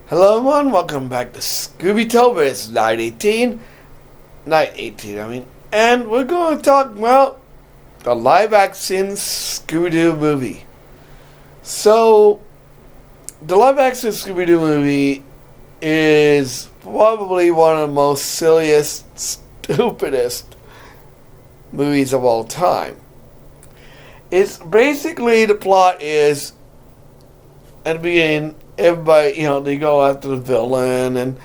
Hello everyone, welcome back to Scoobytober. It's night 18, and we're going to talk about the live action Scooby Doo movie. So, the live action Scooby Doo movie is probably one of the most silliest, stupidest movies of all time. It's basically, the plot is, at the beginning, everybody, they go after the villain, and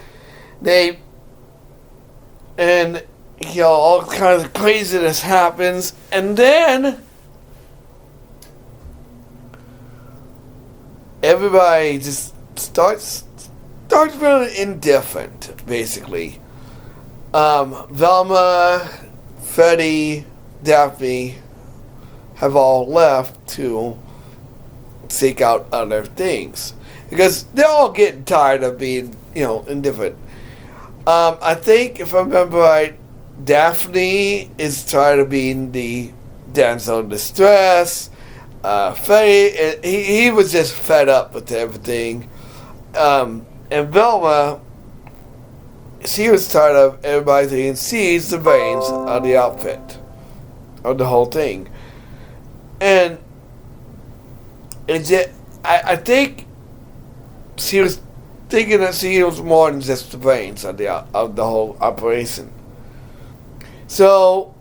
all kinds of craziness happens, and then everybody just starts feeling indifferent, basically. Velma, Freddy, Daphne have all left to seek out other things. Because they're all getting tired of being, indifferent. I think, if I remember right, Daphne is tired of being the damsel in distress. Freddy, he was just fed up with everything. And Velma, she was tired of everybody thinking she's the brains of the outfit, of the whole thing. And I think she was thinking that she was more than just the brains of the whole operation. So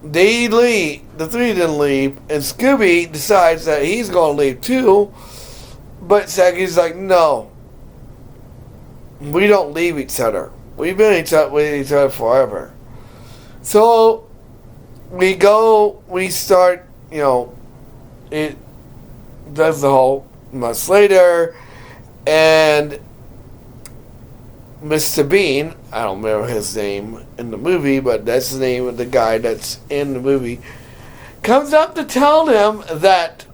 they leave. The three of them leave, and Scooby decides that he's going to leave too. But Shaggy's like, no, we don't leave each other. We've been with each other forever. So we start. It does the whole months later. And Mr. Bean, I don't remember his name in the movie, but that's the name of the guy that's in the movie, comes up to tell them that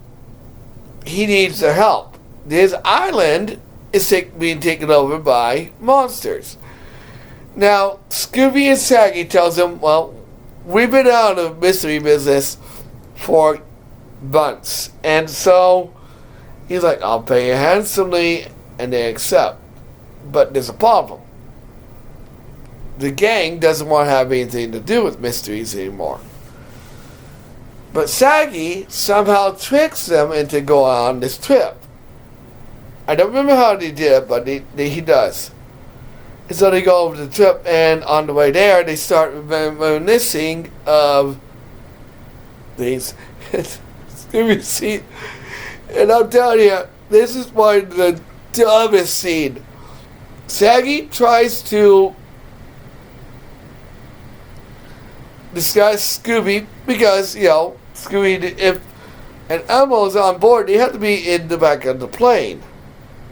he needs their help. His island is being taken over by monsters. Now, Scooby and Shaggy tells him, well, we've been out of mystery business for months. And so he's like, I'll pay you handsomely. And they accept. But there's a problem. The gang doesn't want to have anything to do with mysteries anymore. But Shaggy somehow tricks them into going on this trip. I don't remember how he did it, but he does. And so they go over the trip, and on the way there, they start reminiscing of these Scooby scene. And I'm telling you, this is one of the dumbest scene. Shaggy tries to disguise Scooby because, Scooby, if an animal is on board, they have to be in the back of the plane.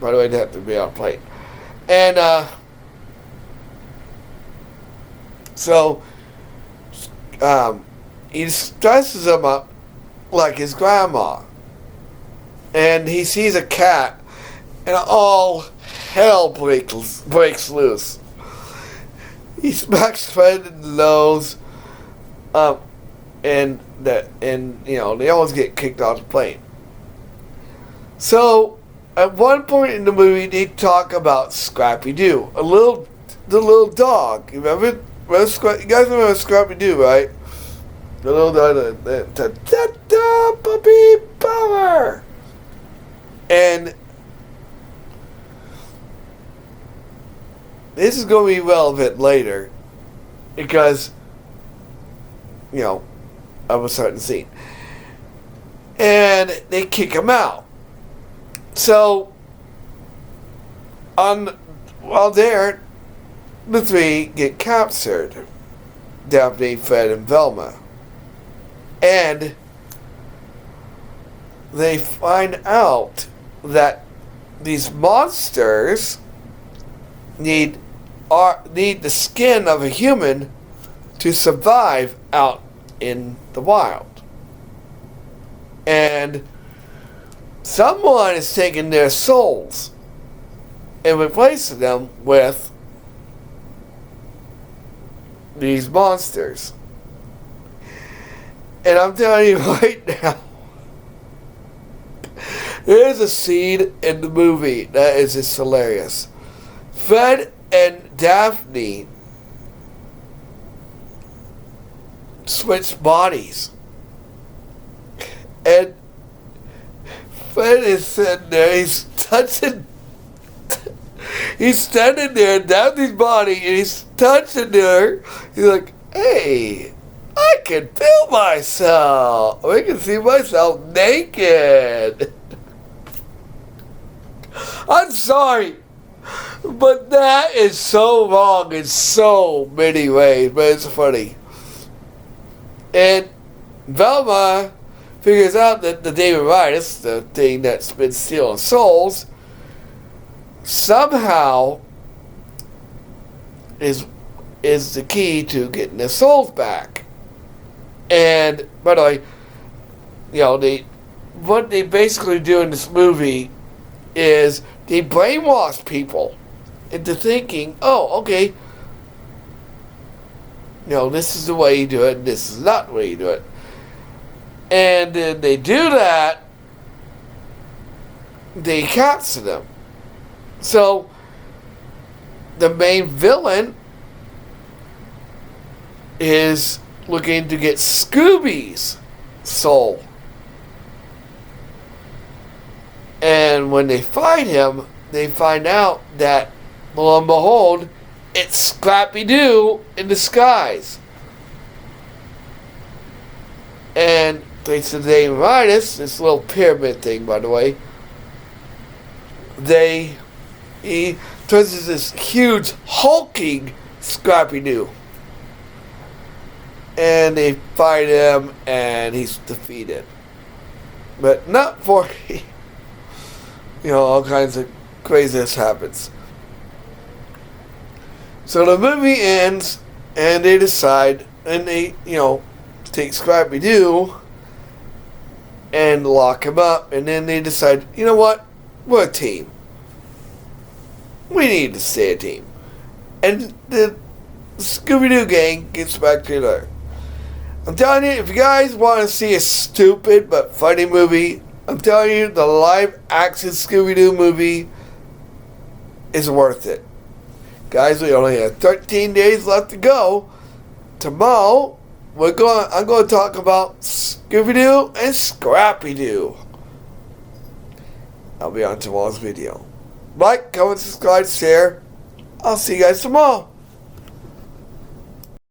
By the way, they have to be on a plane. And, so, he dresses him up like his grandma. And he sees a cat, and all hell breaks loose. He smacks Fred in the nose, and they always get kicked off the plane. So, at one point in the movie, they talk about Scooby Doo, the little dog. You remember? You guys remember Scooby Doo, right? The little dog, the puppy power. And this is going to be relevant later because, of a certain scene. And they kick him out. So, while there, the three get captured. Daphne, Fred, and Velma. And they find out that these monsters need the skin of a human to survive out in the wild. And someone is taking their souls and replacing them with these monsters. And I'm telling you right now, there's a scene in the movie that is just hilarious. Fred and Daphne switch bodies. And Fred is sitting there, he's standing there in Daphne's body, and he's touching her. He's like, hey, I can feel myself. I can see myself naked. I'm sorry, but that is so wrong in so many ways, but it's funny. And Velma figures out that the David Midas, the thing that's been stealing souls, somehow is the key to getting the souls back. And by the way, you know, what they basically do in this movie is they brainwash people into thinking, oh, okay, you know, this is the way you do it, and this is not the way you do it. And then they do that, they capture them. So, the main villain is looking to get Scooby's soul. And when they find him, they find out that, lo and behold, it's Scooby Doo in disguise. And thanks to David Midas, this little pyramid thing, by the way, he turns into this huge, hulking Scooby Doo. And they fight him, and he's defeated. But not for, you know, all kinds of craziness happens. So the movie ends, and they decide, and they, you know, take Scooby Doo and lock him up, and then they decide, you know what, we're a team. We need to stay a team. And the Scooby Doo gang gets back together. I'm telling you, if you guys want to see a stupid but funny movie, I'm telling you, the live action Scooby Doo movie is worth it. Guys, we only have 13 days left to go. Tomorrow, I'm going to talk about Scooby Doo and Scrappy Doo. I'll be on tomorrow's video. Like, comment, subscribe, share. I'll see you guys tomorrow.